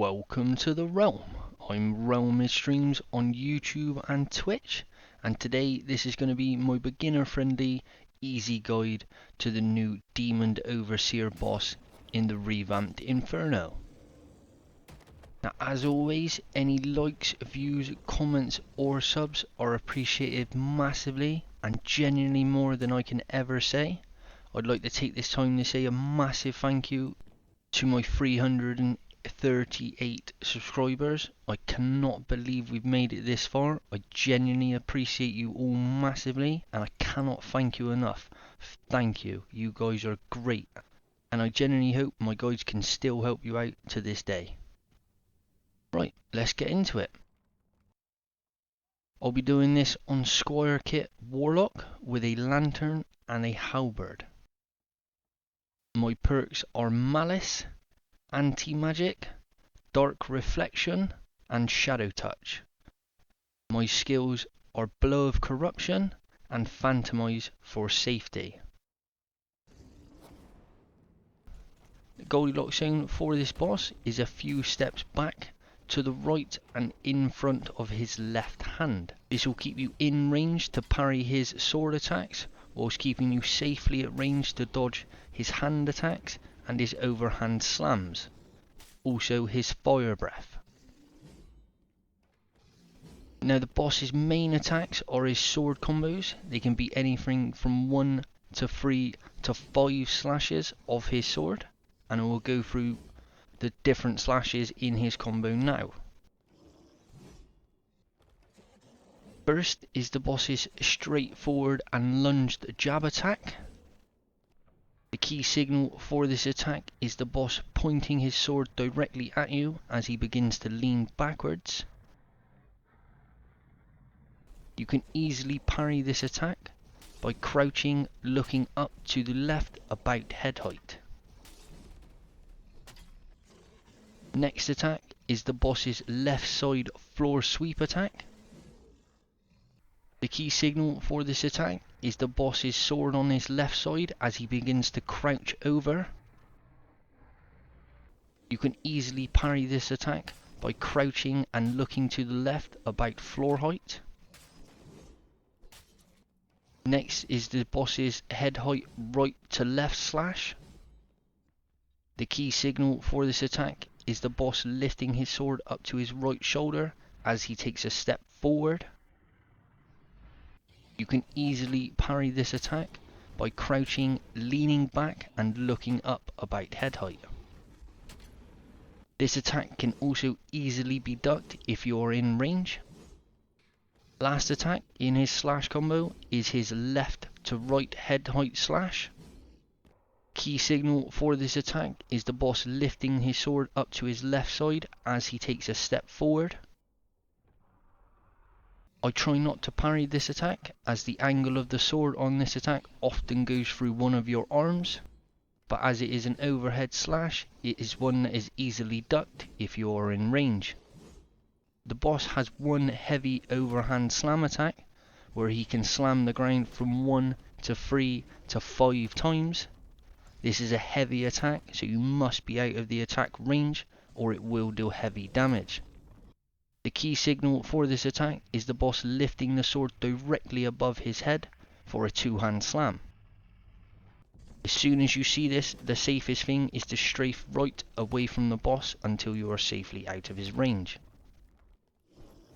Welcome to the Realm. I'm Realm Streams on YouTube and Twitch, and today this is going to be my beginner friendly, easy guide to the new Demon Overseer boss in the revamped Inferno. Now, as always, any likes, views, comments or subs are appreciated massively and genuinely more than I can ever say. I'd like to take this time to say a massive thank you to my 338 subscribers. I cannot believe we've made it this far. I genuinely appreciate you all massively, and I cannot thank you enough. Thank you. You guys are great, and I genuinely hope my guides can still help you out to this day. Right, let's get into it. I'll be doing this on Squire Kit Warlock with a lantern and a halberd. My perks are Malice, Anti-Magic, Dark Reflection and Shadow Touch. My skills are Blow of Corruption and Phantomize for safety. The Goldilocks zone for this boss is a few steps back to the right and in front of his left hand. This will keep you in range to parry his sword attacks, whilst keeping you safely at range to dodge his hand attacks and his overhand slams. Also his fire breath. Now the boss's main attacks are his sword combos. They can be anything from 1 to 3 to 5 slashes of his sword, and I will go through the different slashes in his combo now. First is the boss's straightforward and lunged jab attack. The key signal for this attack is the boss pointing his sword directly at you as he begins to lean backwards. You can easily parry this attack by crouching, looking up to the left about head height. Next attack is the boss's left side floor sweep attack. The key signal for this attack is the boss's sword on his left side as he begins to crouch over. You can easily parry this attack by crouching and looking to the left about floor height. Next is the boss's head height right to left slash. The key signal for this attack is the boss lifting his sword up to his right shoulder as he takes a step forward. You can easily parry this attack by crouching, leaning back and looking up about head height. This attack can also easily be ducked if you are in range. Last attack in his slash combo is his left to right head height slash. Key signal for this attack is the boss lifting his sword up to his left side as he takes a step forward. I try not to parry this attack as the angle of the sword on this attack often goes through one of your arms, but as it is an overhead slash, it is one that is easily ducked if you are in range. The boss has one heavy overhand slam attack where he can slam the ground from 1 to 3 to 5 times. This is a heavy attack, so you must be out of the attack range or it will do heavy damage. The key signal for this attack is the boss lifting the sword directly above his head for a two-hand slam. As soon as you see this, the safest thing is to strafe right away from the boss until you are safely out of his range.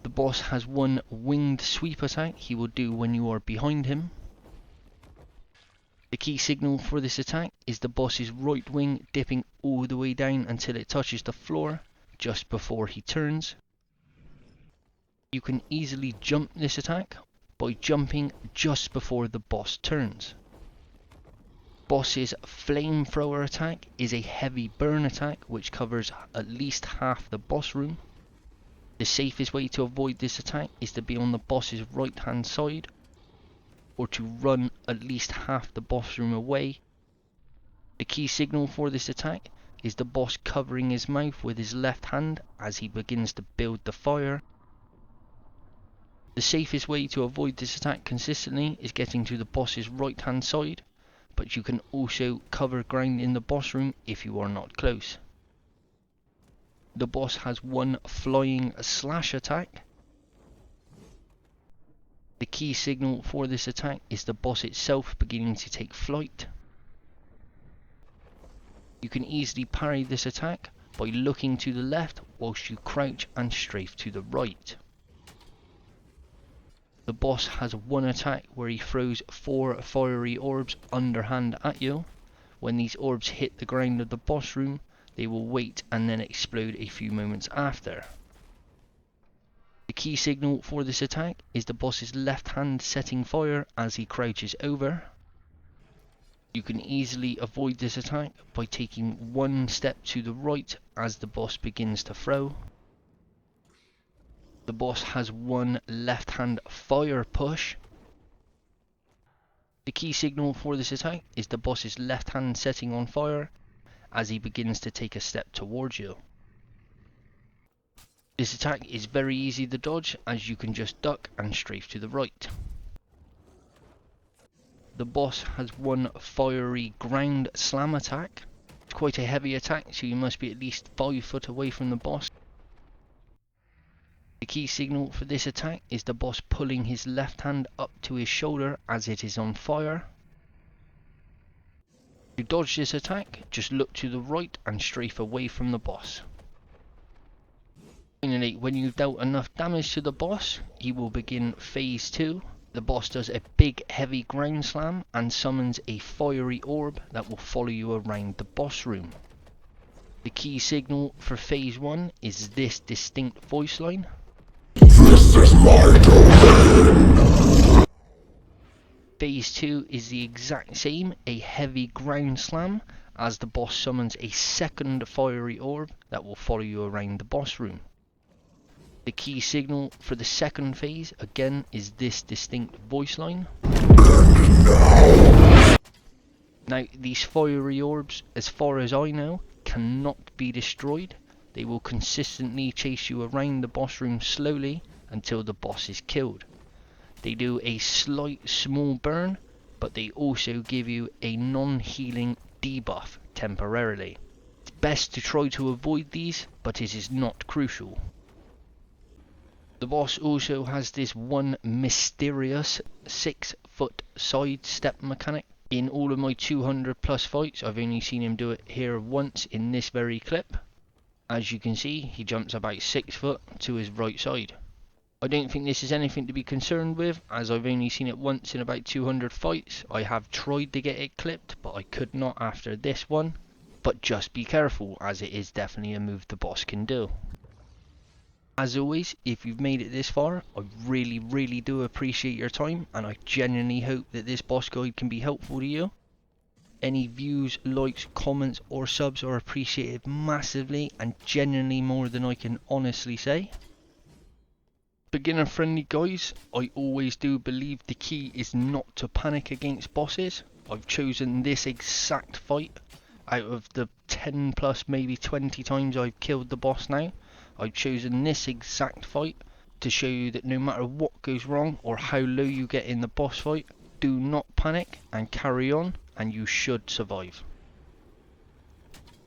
The boss has one winged sweep attack he will do when you are behind him. The key signal for this attack is the boss's right wing dipping all the way down until it touches the floor just before he turns. You can easily jump this attack by jumping just before the boss turns. Boss's flamethrower attack is a heavy burn attack which covers at least half the boss room. The safest way to avoid this attack is to be on the boss's right hand side or to run at least half the boss room away. The key signal for this attack is the boss covering his mouth with his left hand as he begins to build the fire. The safest way to avoid this attack consistently is getting to the boss's right hand side, but you can also cover ground in the boss room if you are not close. The boss has one flying slash attack. The key signal for this attack is the boss itself beginning to take flight. You can easily parry this attack by looking to the left whilst you crouch and strafe to the right. The boss has one attack where he throws 4 fiery orbs underhand at you. When these orbs hit the ground of the boss room, they will wait and then explode a few moments after. The key signal for this attack is the boss's left hand setting fire as he crouches over. You can easily avoid this attack by taking 1 step to the right as the boss begins to throw. The boss has one left hand fire push. The key signal for this attack is the boss's left hand setting on fire as he begins to take a step towards you. This attack is very easy to dodge as you can just duck and strafe to the right. The boss has one fiery ground slam attack. It's quite a heavy attack, so you must be at least 5 foot away from the boss. The key signal for this attack is the boss pulling his left hand up to his shoulder as it is on fire. To dodge this attack, just look to the right and strafe away from the boss. Finally, when you've dealt enough damage to the boss, he will begin phase 2. The boss does a big heavy ground slam and summons a fiery orb that will follow you around the boss room. The key signal for phase 1 is this distinct voice line. This is my domain. Phase 2 is the exact same, a heavy ground slam, as the boss summons a second fiery orb that will follow you around the boss room. The key signal for the second phase, again, is this distinct voice line. Now, these fiery orbs, as far as I know, cannot be destroyed. They will consistently chase you around the boss room slowly until the boss is killed. They do a slight small burn, but they also give you a non-healing debuff temporarily. It's best to try to avoid these, but it is not crucial. The boss also has this one mysterious 6-foot side step mechanic. In all of my 200 plus fights, I've only seen him do it here once in this very clip. As you can see, he jumps about 6 foot to his right side. I don't think this is anything to be concerned with, as I've only seen it once in about 200 fights. I have tried to get it clipped, but I could not after this one. But just be careful, as it is definitely a move the boss can do. As always, if you've made it this far, I really do appreciate your time, and I genuinely hope that this boss guide can be helpful to you. Any views, likes, comments or subs are appreciated massively, and genuinely more than I can honestly say. Beginner friendly guys, I always do believe the key is not to panic against bosses. I've chosen this exact fight out of the 10 plus maybe 20 times I've killed the boss now. I've chosen this exact fight to show you that no matter what goes wrong or how low you get in the boss fight, do not panic and carry on, and you should survive.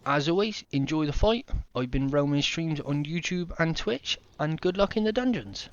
As always, enjoy the fight. I've been roaming streams on YouTube and Twitch, and good luck in the dungeons.